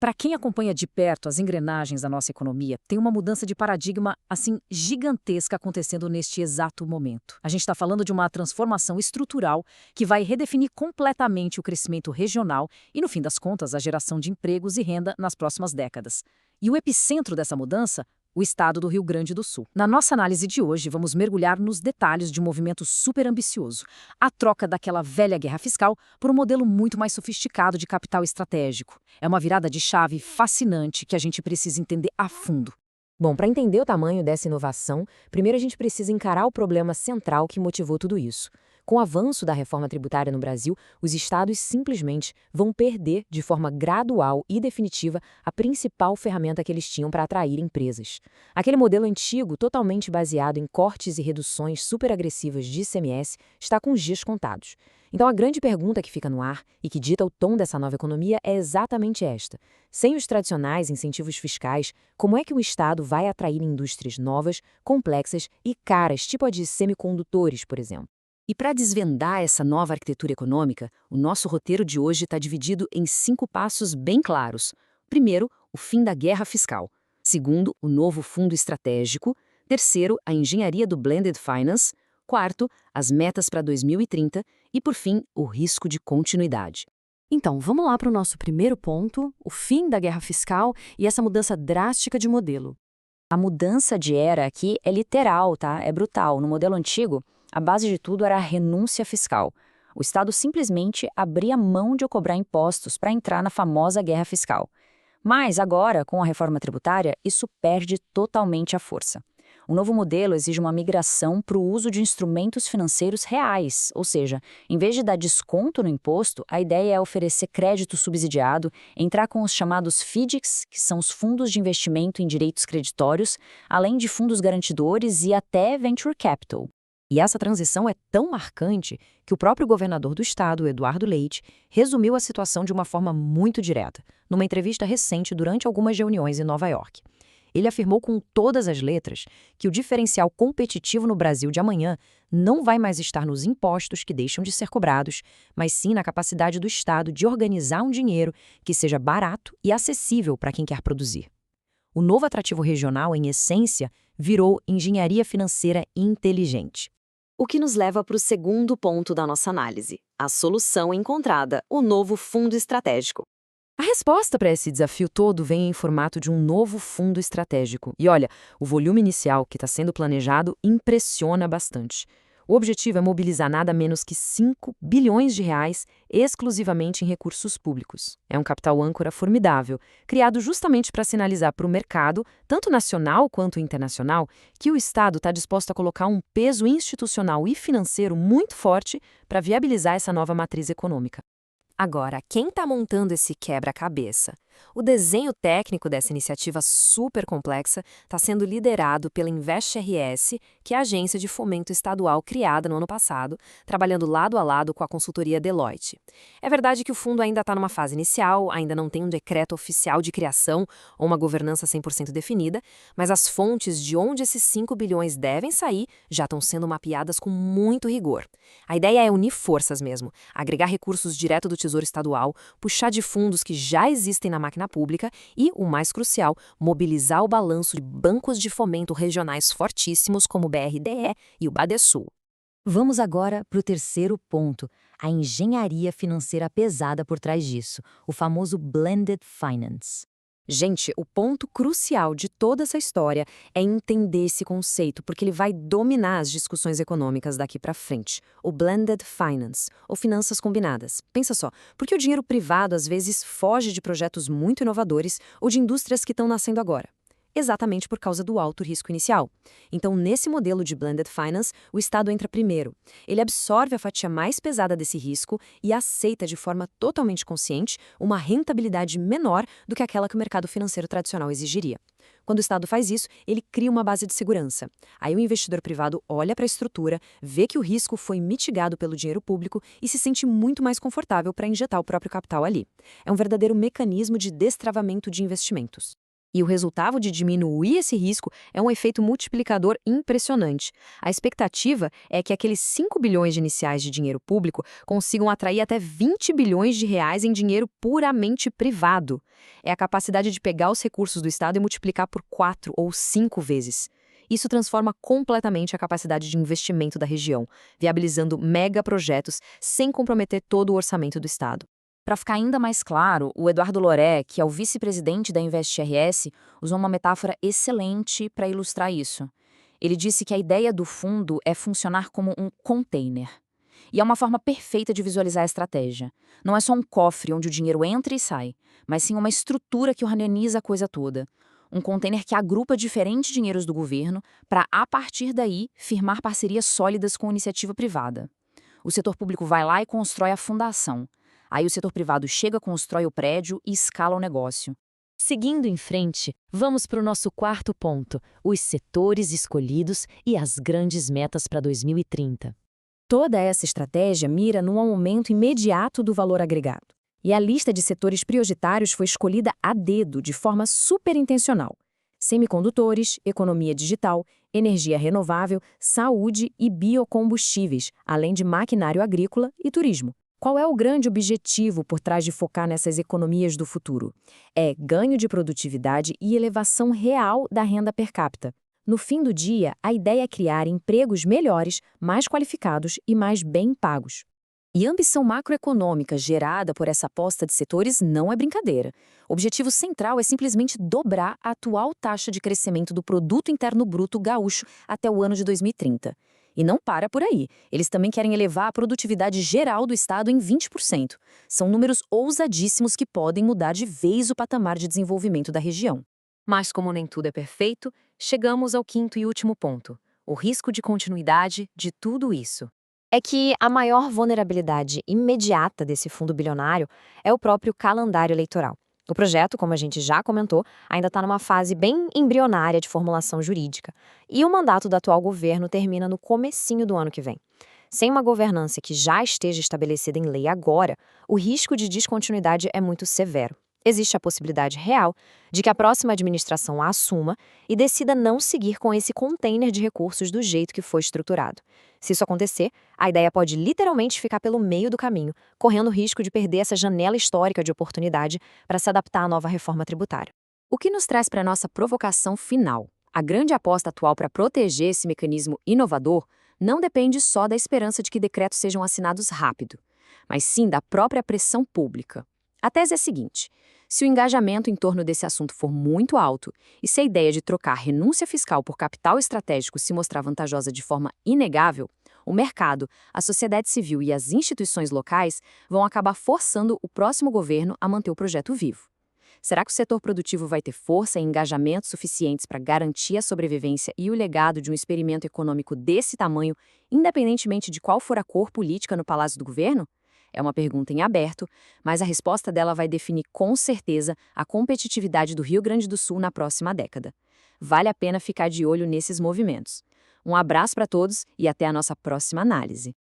Para quem acompanha de perto as engrenagens da nossa economia, tem uma mudança de paradigma, assim, gigantesca acontecendo neste exato momento. A gente está falando de uma transformação estrutural que vai redefinir completamente o crescimento regional e, no fim das contas, a geração de empregos e renda nas próximas décadas. E o epicentro dessa mudança? O estado do Rio Grande do Sul. Na nossa análise de hoje, vamos mergulhar nos detalhes de um movimento super ambicioso, a troca daquela velha guerra fiscal por um modelo muito mais sofisticado de capital estratégico. É uma virada de chave fascinante que a gente precisa entender a fundo. Bom, para entender o tamanho dessa inovação, primeiro a gente precisa encarar o problema central que motivou tudo isso. Com o avanço da reforma tributária no Brasil, os estados simplesmente vão perder, de forma gradual e definitiva, a principal ferramenta que eles tinham para atrair empresas. Aquele modelo antigo, totalmente baseado em cortes e reduções superagressivas de ICMS, está com os dias contados. Então, a grande pergunta que fica no ar e que dita o tom dessa nova economia é exatamente esta. Sem os tradicionais incentivos fiscais, como é que o Estado vai atrair indústrias novas, complexas e caras, tipo a de semicondutores, por exemplo? E para desvendar essa nova arquitetura econômica, o nosso roteiro de hoje está dividido em 5 passos bem claros. Primeiro, o fim da guerra fiscal. Segundo, o novo fundo estratégico. Terceiro, a engenharia do blended finance. Quarto, as metas para 2030. E, por fim, o risco de continuidade. Então, vamos lá para o nosso primeiro ponto, o fim da guerra fiscal e essa mudança drástica de modelo. A mudança de era aqui é literal, tá? É brutal. No modelo antigo, a base de tudo era a renúncia fiscal. O Estado simplesmente abria mão de cobrar impostos para entrar na famosa guerra fiscal. Mas agora, com a reforma tributária, isso perde totalmente a força. O novo modelo exige uma migração para o uso de instrumentos financeiros reais, ou seja, em vez de dar desconto no imposto, a ideia é oferecer crédito subsidiado, entrar com os chamados FDICs, que são os fundos de investimento em direitos creditórios, além de fundos garantidores e até venture capital. E essa transição é tão marcante que o próprio governador do estado, Eduardo Leite, resumiu a situação de uma forma muito direta, numa entrevista recente durante algumas reuniões em Nova York. Ele afirmou com todas as letras que o diferencial competitivo no Brasil de amanhã não vai mais estar nos impostos que deixam de ser cobrados, mas sim na capacidade do Estado de organizar um dinheiro que seja barato e acessível para quem quer produzir. O novo atrativo regional, em essência, virou engenharia financeira inteligente. O que nos leva para o segundo ponto da nossa análise, a solução encontrada, o novo fundo estratégico. A resposta para esse desafio todo vem em formato de um novo fundo estratégico. E olha, o volume inicial que está sendo planejado impressiona bastante. O objetivo é mobilizar nada menos que 5 bilhões de reais exclusivamente em recursos públicos. É um capital âncora formidável, criado justamente para sinalizar para o mercado, tanto nacional quanto internacional, que o Estado está disposto a colocar um peso institucional e financeiro muito forte para viabilizar essa nova matriz econômica. Agora, quem está montando esse quebra-cabeça? O desenho técnico dessa iniciativa super complexa está sendo liderado pela InvestRS, que é a agência de fomento estadual criada no ano passado, trabalhando lado a lado com a consultoria Deloitte. É verdade que o fundo ainda está numa fase inicial, ainda não tem um decreto oficial de criação ou uma governança 100% definida, mas as fontes de onde esses 5 bilhões devem sair já estão sendo mapeadas com muito rigor. A ideia é unir forças mesmo, agregar recursos direto do Tesouro Estadual, puxar de fundos que já existem na máquina pública e, o mais crucial, mobilizar o balanço de bancos de fomento regionais fortíssimos como o BRDE e o Badesul. Vamos agora para o terceiro ponto, a engenharia financeira pesada por trás disso, o famoso blended finance. Gente, o ponto crucial de toda essa história é entender esse conceito, porque ele vai dominar as discussões econômicas daqui para frente. O blended finance, ou finanças combinadas. Pensa só, porque o dinheiro privado às vezes foge de projetos muito inovadores ou de indústrias que estão nascendo agora? Exatamente por causa do alto risco inicial. Então, nesse modelo de blended finance, o Estado entra primeiro. Ele absorve a fatia mais pesada desse risco e aceita de forma totalmente consciente uma rentabilidade menor do que aquela que o mercado financeiro tradicional exigiria. Quando o Estado faz isso, ele cria uma base de segurança. Aí o investidor privado olha para a estrutura, vê que o risco foi mitigado pelo dinheiro público e se sente muito mais confortável para injetar o próprio capital ali. É um verdadeiro mecanismo de destravamento de investimentos. E o resultado de diminuir esse risco é um efeito multiplicador impressionante. A expectativa é que aqueles 5 bilhões iniciais de dinheiro público consigam atrair até 20 bilhões de reais em dinheiro puramente privado. É a capacidade de pegar os recursos do Estado e multiplicar por 4 ou 5 vezes. Isso transforma completamente a capacidade de investimento da região, viabilizando megaprojetos sem comprometer todo o orçamento do Estado. Para ficar ainda mais claro, o Eduardo Loré, que é o vice-presidente da InvestRS, usou uma metáfora excelente para ilustrar isso. Ele disse que a ideia do fundo é funcionar como um container. E é uma forma perfeita de visualizar a estratégia. Não é só um cofre onde o dinheiro entra e sai, mas sim uma estrutura que organiza a coisa toda. Um container que agrupa diferentes dinheiros do governo para, a partir daí, firmar parcerias sólidas com iniciativa privada. O setor público vai lá e constrói a fundação. Aí o setor privado chega, constrói o prédio e escala o negócio. Seguindo em frente, vamos para o nosso quarto ponto, os setores escolhidos e as grandes metas para 2030. Toda essa estratégia mira num aumento imediato do valor agregado. E a lista de setores prioritários foi escolhida a dedo, de forma superintencional. Semicondutores, economia digital, energia renovável, saúde e biocombustíveis, além de maquinário agrícola e turismo. Qual é o grande objetivo por trás de focar nessas economias do futuro? É ganho de produtividade e elevação real da renda per capita. No fim do dia, a ideia é criar empregos melhores, mais qualificados e mais bem pagos. E a ambição macroeconômica gerada por essa aposta de setores não é brincadeira. O objetivo central é simplesmente dobrar a atual taxa de crescimento do Produto Interno Bruto gaúcho até o ano de 2030. E não para por aí. Eles também querem elevar a produtividade geral do Estado em 20%. São números ousadíssimos que podem mudar de vez o patamar de desenvolvimento da região. Mas como nem tudo é perfeito, chegamos ao quinto e último ponto, o risco de continuidade de tudo isso. É que a maior vulnerabilidade imediata desse fundo bilionário é o próprio calendário eleitoral. O projeto, como a gente já comentou, ainda está numa fase bem embrionária de formulação jurídica, e o mandato do atual governo termina no comecinho do ano que vem. Sem uma governança que já esteja estabelecida em lei agora, o risco de descontinuidade é muito severo. Existe a possibilidade real de que a próxima administração a assuma e decida não seguir com esse container de recursos do jeito que foi estruturado. Se isso acontecer, a ideia pode literalmente ficar pelo meio do caminho, correndo o risco de perder essa janela histórica de oportunidade para se adaptar à nova reforma tributária. O que nos traz para a nossa provocação final. A grande aposta atual para proteger esse mecanismo inovador não depende só da esperança de que decretos sejam assinados rápido, mas sim da própria pressão pública. A tese é a seguinte: se o engajamento em torno desse assunto for muito alto e se a ideia de trocar renúncia fiscal por capital estratégico se mostrar vantajosa de forma inegável, o mercado, a sociedade civil e as instituições locais vão acabar forçando o próximo governo a manter o projeto vivo. Será que o setor produtivo vai ter força e engajamento suficientes para garantir a sobrevivência e o legado de um experimento econômico desse tamanho, independentemente de qual for a cor política no palácio do governo? É uma pergunta em aberto, mas a resposta dela vai definir com certeza a competitividade do Rio Grande do Sul na próxima década. Vale a pena ficar de olho nesses movimentos. Um abraço para todos e até a nossa próxima análise.